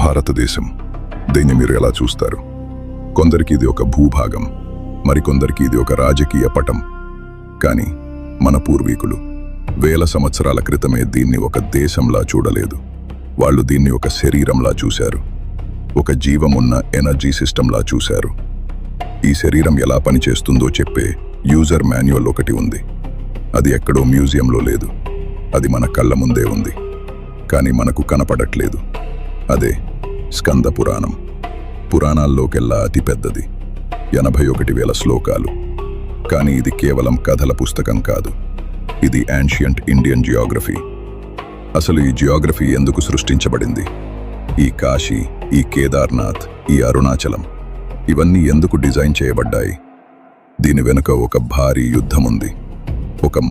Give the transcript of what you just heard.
భారతదేశం, దీన్ని మీరు ఎలా చూస్తారు? కొందరికి ఇది ఒక భూభాగం, మరికొందరికి ఇది ఒక రాజకీయ పటం. కానీ మన పూర్వీకులు వేల సంవత్సరాల క్రితమే దీన్ని ఒక దేశంలా చూడలేదు. వాళ్ళు దీన్ని ఒక శరీరంలా చూశారు, ఒక జీవమున్న ఎనర్జీ సిస్టంలా చూశారు. ఈ శరీరం ఎలా పనిచేస్తుందో చెప్పే యూజర్ మాన్యువల్ ఒకటి ఉంది. అది ఎక్కడో మ్యూజియంలో లేదు, అది మన కళ్ళ ముందే ఉంది, కానీ మనకు కనపడట్లేదు. అదే స్కంద పురాణం. పురాణాల్లోకెల్లా అతి పెద్దది, 81,000 శ్లోకాలు. కానీ ఇది కేవలం కథల పుస్తకం కాదు, ఇది యాన్షియంట్ ఇండియన్ జియోగ్రఫీ. అసలు ఈ జియోగ్రఫీ ఎందుకు సృష్టించబడింది? ఈ కాశీ, ఈ కేదార్నాథ్, ఈ అరుణాచలం, ఇవన్నీ ఎందుకు డిజైన్ చేయబడ్డాయి? దీని వెనుక ఒక భారీ యుద్ధం ఉంది. ఒక